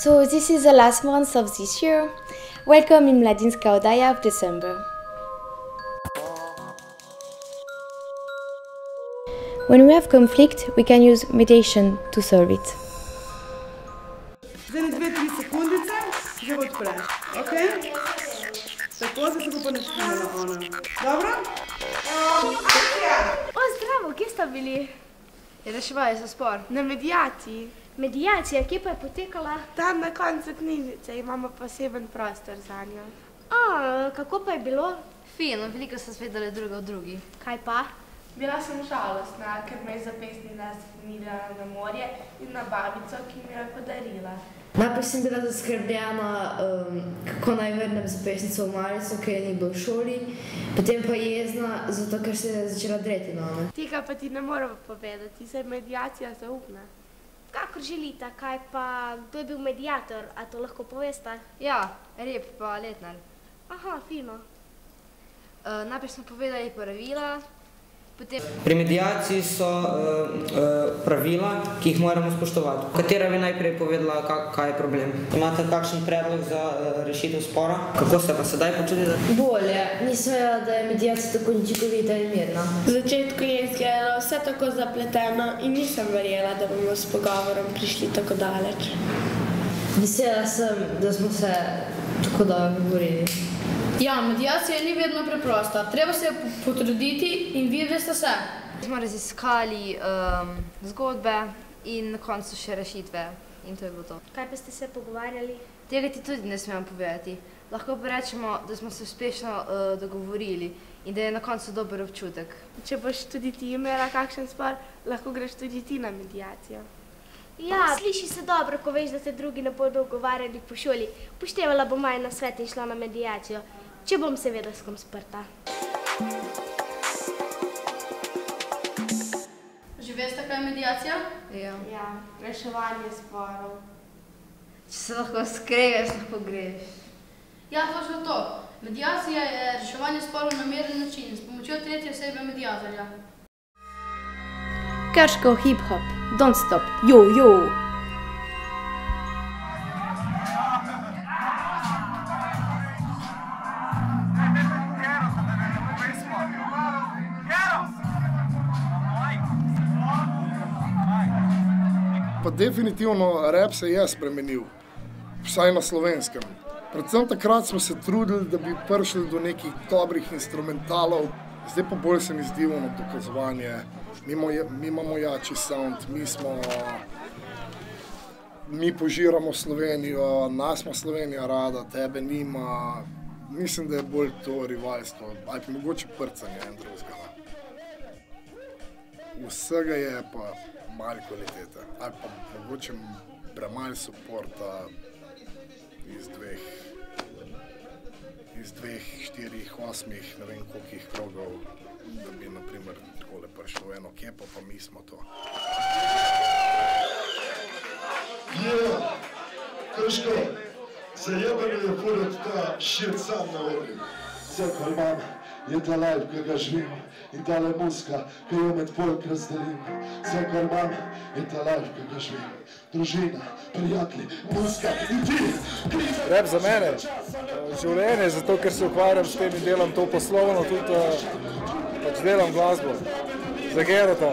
So this is the last month of this year. Welcome in Mladinska oddaja of December. When we have conflict, we can use meditation to solve it. Zdaj 2-3 sekundice, že odpreš, ok? Tako se bo pa naštimala ona. Dobro? Akcija! O, zdravo, kje sta bili? Reševali so spor. Na medijaciji. Medijacija, kje pa je potekala? Tam na koncu knjižnice imamo poseben prostor za njo. Kako pa je bilo? Fino, veliko so svedali druga od drugi. Kaj pa? Bila sem žalostna, ker me je zapesnila snila na morje in na babico, ki mi jo je podarila. Najprej sem bila zaskrbljena, kako naj vrnem zapesnico v malico, ker je ni bilo v šoli, potem pa jezna, zato ker se je začela dreti name. Tega pa ti ne moramo povedati, saj je medijacija zaupna. Kakor želite, kaj pa, kdo je bil medijator, a to lahko poveste? Ja, Rep pa Letnar. Aha, fino. Najprej smo povedali pravila, potem... Pri medijaciji so pravila, ki jih moramo spoštovati. Katera bi najprej povedala, kaj je problem? Imate kakšen predlog za rešitev spora? Kako se pa sedaj počutite? Bolje. Nisem vedela, da je medijacija tako učinkovita in mirna. V začetku je izgledalo vse tako zapleteno in nisem verjela, da bomo s pogovorom prišli tako daleč. Vesela sem, da smo se tako dobro govorili. Ja, medijacija ni vedno preprosta. Treba se potruditi in vi veste se. Smo raziskali zgodbe in na koncu še rešitve. In to je bilo to. Kaj pa ste se pogovarjali? Tega ti tudi ne smemo povedati. Lahko pa rečemo, da smo se uspešno dogovorili in da je na koncu dober občutek. Če boš tudi ti imela kakšen spor, lahko greš tudi ti na medijacijo. Ja, sliši se dobro, ko veš, da se drugi ne bodo ogovarjali po šoli. Upoštevala bom maj nasvet in šla na medijacijo, če bom seveda s kom sprta. Že veste, kaj je medijacija? Ja, reševanje sporov. Če se lahko skregeš, lahko greš. Ja, točno to. Medijacija je reševanje sporov na miren način, s pomočjo tretje osebe medijatorja. Krško hip-hop, don't stop, yo, yo! Pa definitivno rap se je spremenil, vsaj na slovenskem. Predvsem takrat smo se trudili, da bi prišli do nekih dobrih instrumentalov, zdaj pa bolj se mi zdi ono dokazovanje. Mi imamo jači sound, mi požiramo Slovenijo, nas ima Slovenija rada, tebe nima. Mislim, da je bolj to rivalstvo, ali pa mogoče prcanje en drugega. Vsega je pa malo kvalitete, ali pa mogoče premalo suporta iz dveh, štirih, osmih, ne vem kolikih krogov, da bi naprimer takole prišlo eno kepo, pa mi smo to. Krško, zajebeno je furati ta shit sam na orju. Vse, kar imam, je ta life, ki ga živim, in tale muska, ki jo med folk razdelim. Vse, kar imam, je ta life, ki ga živim. Družina, prijatelji, muska in ti. Rap za mene, življenje, zato ker se ukvarjam s tem in delam to poslovno, tudi pač delam glasbo. Za Gerata.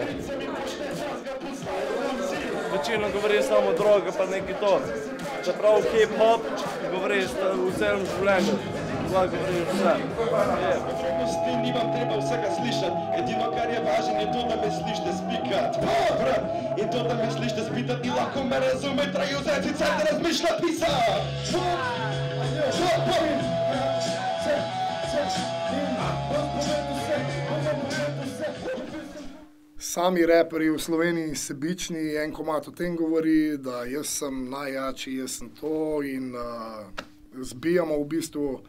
Večino govori samo droga, pa nekaj to. Čeprav hip-hop govoriš v celem življenju. Lahko govoriš vse. S tem nimam treba vsega slišati. Edino, kar je važno, je to, da me slište spikat. In to, da me slište spitat, in lahko me razume, traju vzeti cel, da razmišlja pisat. Sami reperi v Sloveniji sebični, en komad o tem govori, da jaz sem najjači, jaz sem to in zbijamo v bistvu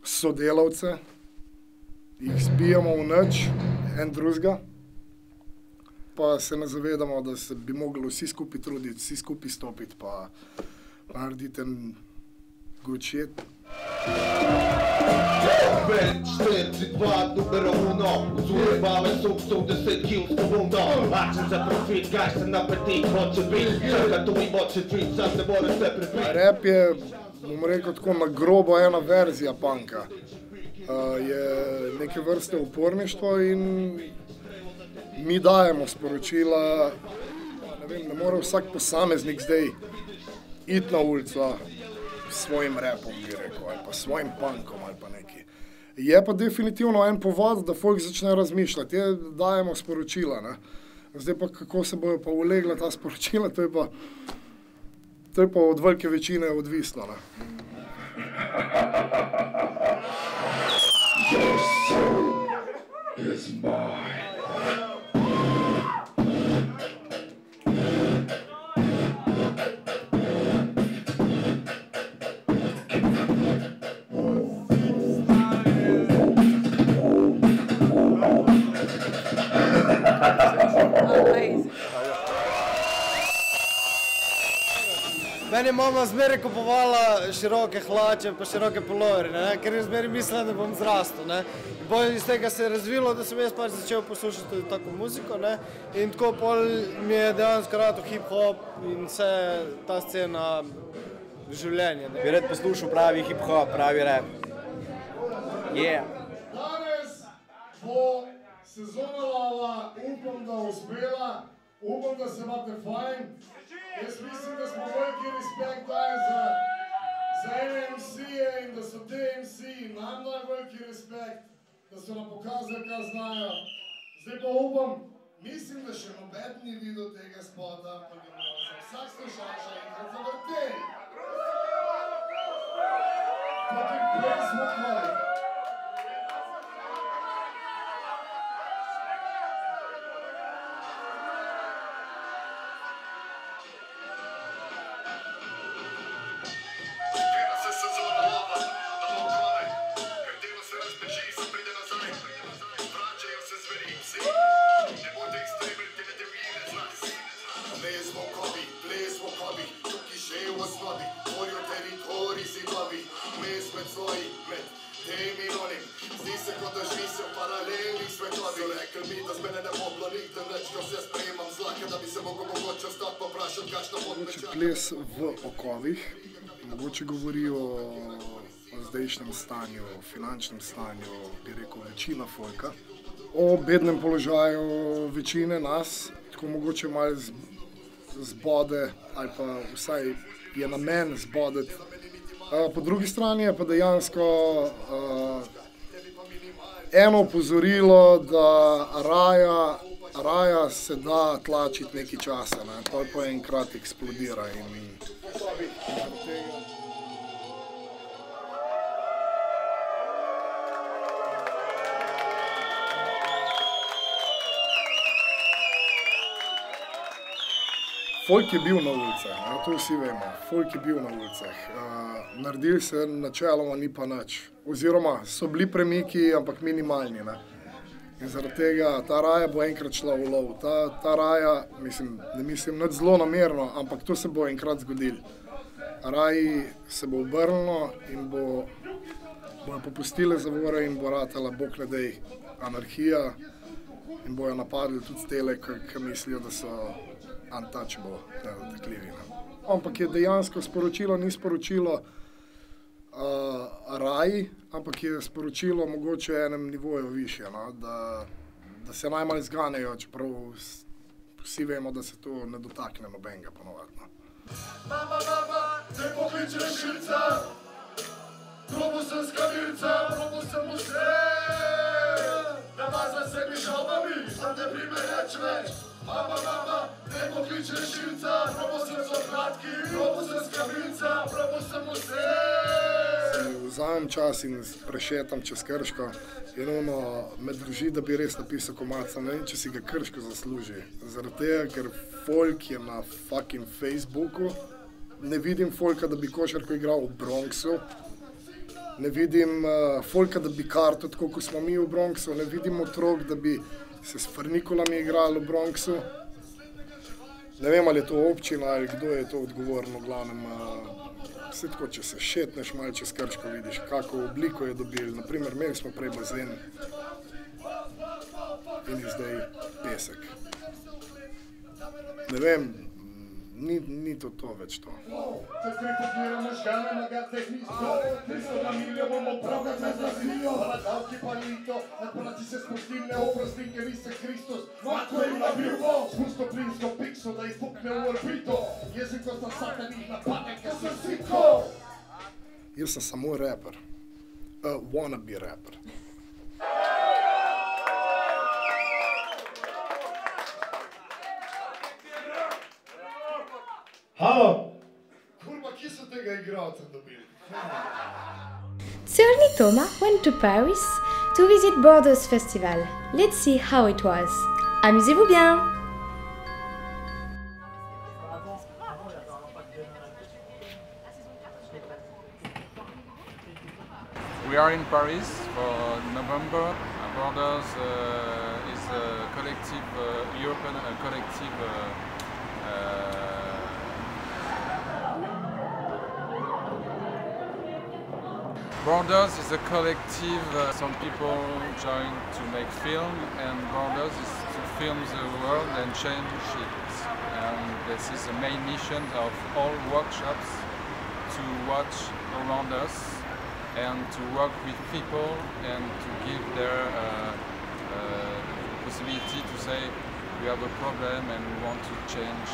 sodelavce, jih zbijamo v nič, en drugega, pa se ne zavedamo, da se bi mogli vsi skupaj truditi, vsi skupaj stopiti, pa narediti en good shit. 5, 4, 3, 2, numero 1. Usurpałem są 10 kills po bundach. Akcent za profit, gangster na petit, hoče bit, črka tu in moče tweet, sam ne more se prepiti. Rap je, bom rekel tako, na grobo ena verzija punka. Je neke vrste uporništvo in mi dajemo sporočila, ne vem, ne more vsak posameznik zdaj iti na ulico s svojim rapom, bi rekel, ali pa s svojim punkom ali pa neki. Je pa definitivno en povod, da folk začne razmišljati, dajemo sporočila, ne. Zdaj pa kako se bojo pa ulegla ta sporočila, to je pa od velike večine odvisno, ne. Your soul is mine. Meni je mama zmeraj kupovala široke hlače pa široke puloverje, ker je zmeraj mislila, da bom zrastel. In bolj iz tega se je razvilo, da sem jaz pač začel poslušati tudi tako muziko. In tako pol mi je dejansko rado hip-hop in vse ta scena življenja. Bi rad poslušal pravi hip-hop, pravi rap. Yeah. Danes bo sezona lova, upam, da uspela, upam, da se imate fajn. Jaz mislim, da smo veliki respekt dali za MC-je in da so te MC-ji nam dali veliki respekt, da so nam pokazali, kaj znajo. Zdaj pa upam, mislim, da še noben ni videl tega spota, pa bi morali za vsak slušača enkrat zavrteli. Fucking play smo kvali. Ples v okovih, mogoče govori o zdajšnjem stanju, o finančnem stanju, bi rekel, večina folka. O bednem položaju večine nas, tako mogoče malo zbode, ali pa vsaj je namen zbodeti. Po drugi strani je pa dejansko eno opozorilo, da raja se da tlačiti nekaj časa, to pa enkrat eksplodira in folk je bil na ulicah, to vsi vemo, folk je bil na ulicah. Naredili se načeloma ni pa nič, oziroma so bili premiki, ampak minimalni. In zaradi tega ta raja bo enkrat šla v lov. Ta raja, ne mislim nič zelo namerno, ampak to se bo enkrat zgodilo. Raji se bo obrnilo in bojo popustile zavore in bo ratala, bog ne dej, anarhija in bojo napadli tudi tele, ki mislijo, da so untouchable, dekljivi. Ampak je dejansko sporočilo, ni sporočilo raji, ampak je sporočilo mogoče enem nivoju višje, da se najmanj zganejo, čeprav vsi vemo, da se to ne dotakne nobenega ponovadno. Mama, te pokliči rešilca, probo sem skavilca, probo sem vse, da vas za sebi žalbami, da ne prime več. Mama, te pokliči rešilca, probo sem zopratki, probo sem skavilca, probo sem vse. Vzamem čas in prešetam čez Krško in me drži, da bi res napisal komadca, ne vem, če si ga Krško zasluži. Zaradi tega, ker folk je na fucking Facebooku, ne vidim folka, da bi košarko igral v Bronxu, ne vidim folka, da bi karto, tako kot smo mi v Bronxu, ne vidim otrok, da bi se s frnikulami igrali v Bronxu. Ne vem, ali je to občina ali kdo je to odgovorno, v glavnem. Vse tako, če se šetneš malo čez Krško, vidiš, kako obliko je dobil. Naprimer, imeli smo prej bazen in je zdaj pesek. ne vem, ni to več to. Jaz sem samo raper, wannabe raper. Halo! Kurva, kje so tega igralca dobili? Cerny Thomas went to Paris to visit Borders Festival. Let's see how it was. Amusez-vous bien! We are in Paris for November. Borders is a collective, European collective Borders is a collective, some people join to make film, and Borders is to film the world and change it. And this is the main mission of all workshops, to watch around us and to work with people and to give their possibility to say we have a problem and we want to change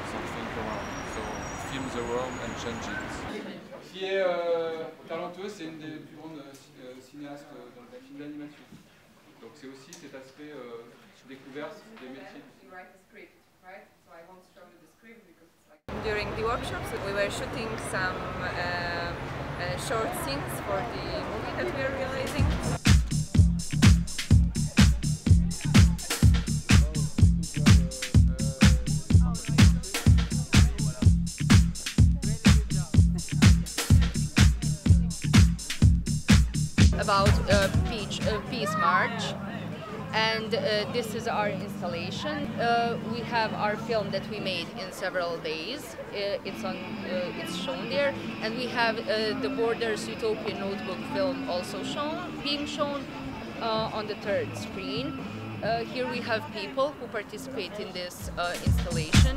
something around. So film the world and change it. Qui est talentueuse, c'est une des plus grandes cinéastes dans le film d'animation. Donc c'est aussi cet aspect découverte des métiers. During the workshops we were shooting some short scenes for the movie that we are realizing. About Peace March, and this is our installation. We have our film that we made in several days. It's shown there, and we have the Borders Utopian Notebook film also being shown on the third screen. Here we have people who participate in this installation.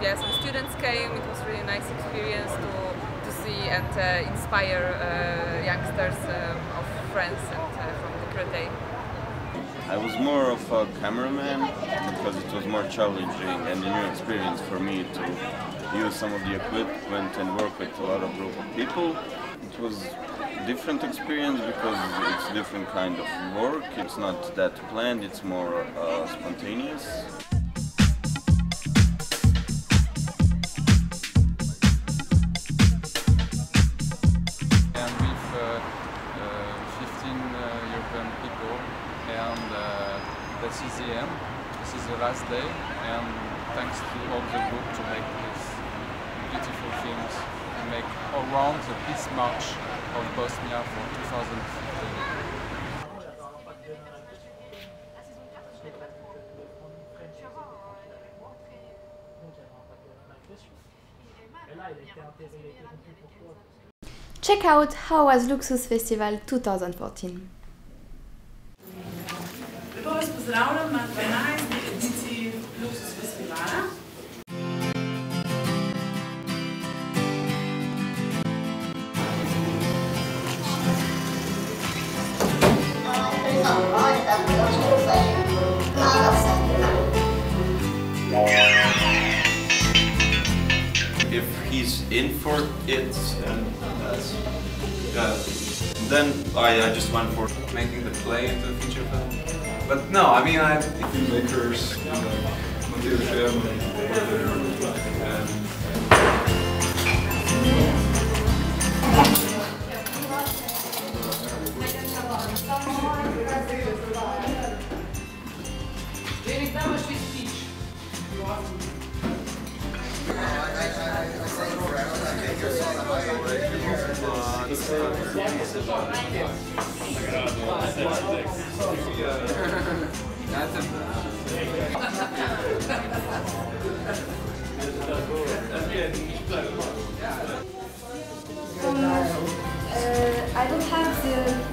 Yeah, some students came. It was really nice experience to see and inspire youngsters of France and from the Créteil. I was more of a cameraman because it was more challenging and a new experience for me to use some of the equipment and work with a lot of group of people. It was a different experience because it's a different kind of work. It's not that planned, it's more spontaneous. This is the end, this is the last day, and thanks to all the group to make these beautiful films and make around the Peace March of Bosnia for 2015. Check out how was Luxus Festival 2014. Lepo vas pozdravljam na 12. ediciji Luxus Festivala. If he's in for it, then I just went for making the play into a feature film. But no, I mean, filmmakers, Matteo Sherman, I don't have the...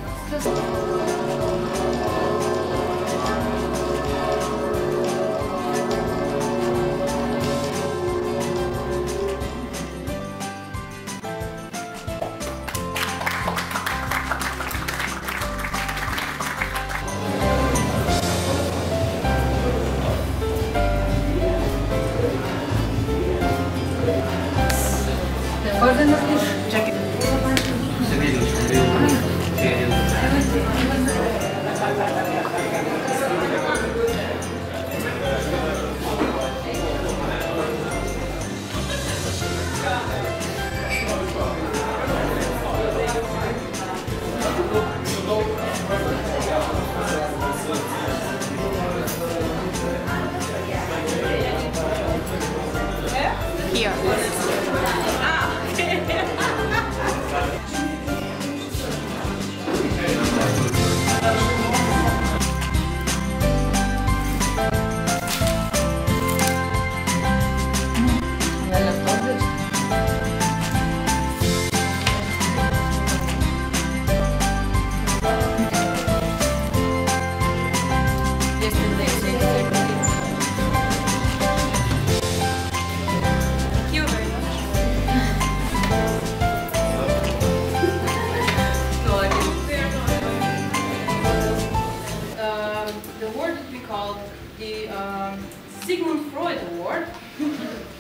Sigmund Freud Award,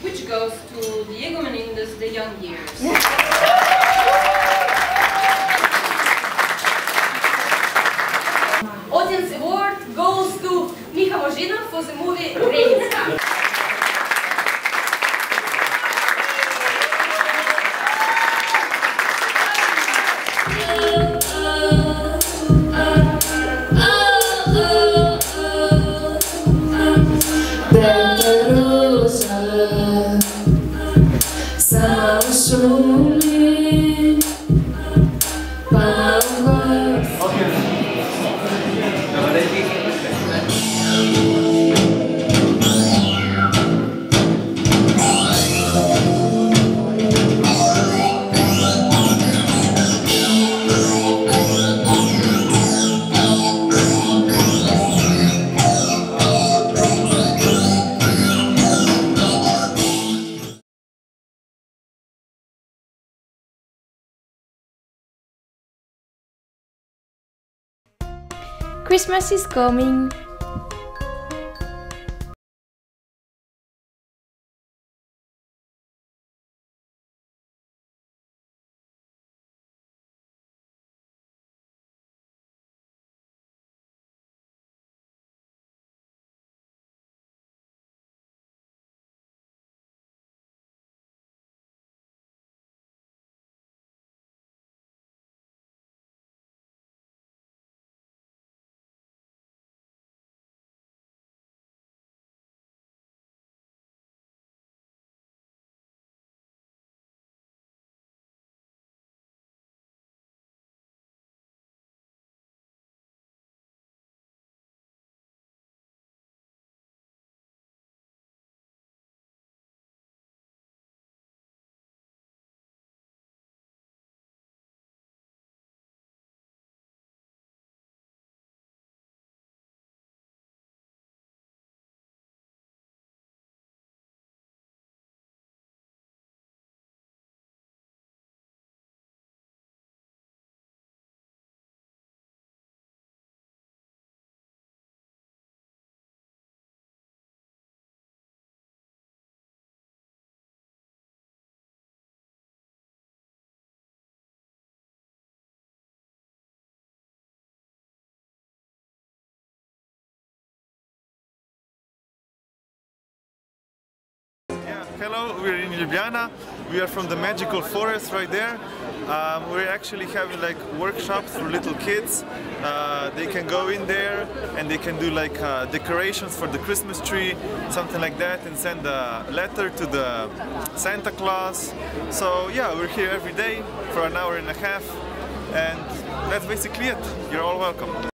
which goes to Diego Menendez, The Young Years. Audience Award goes to Micha Možina for the movie Renica. Christmas is coming. Hello, we're in Ljubljana. We are from the Magical Forest right there. We're actually having like workshops for little kids. They can go in there and they can do like decorations for the Christmas tree, something like that, and send a letter to the Santa Claus. So yeah, we're here every day for an hour and a half, and that's basically it. You're all welcome.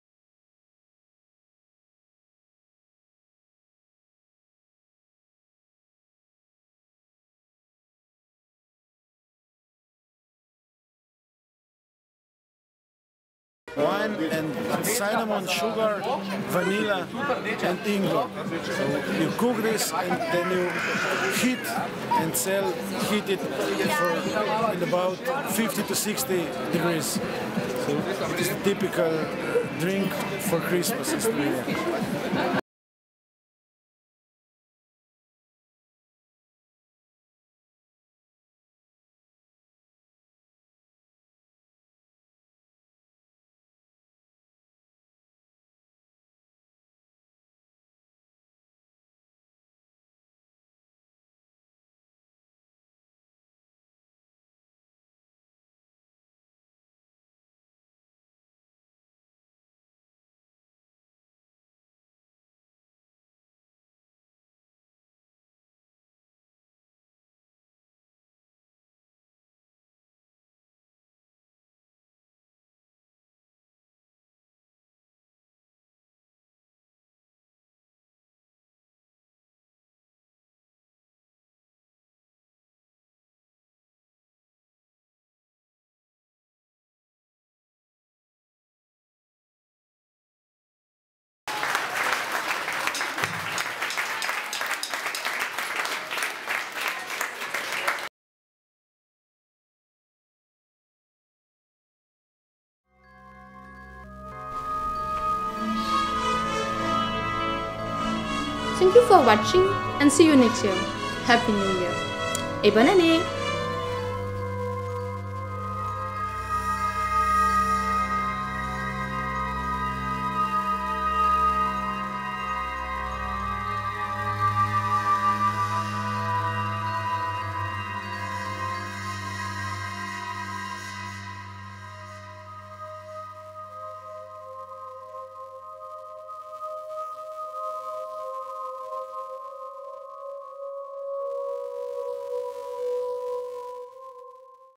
wine and cinnamon, sugar, vanilla and England. So you cook this and then you heat and heat it for in about 50 to 60 degrees. So it is a typical drink for Christmas in Slovenia. Thank you for watching and see you next year. Happy New Year et bonne année!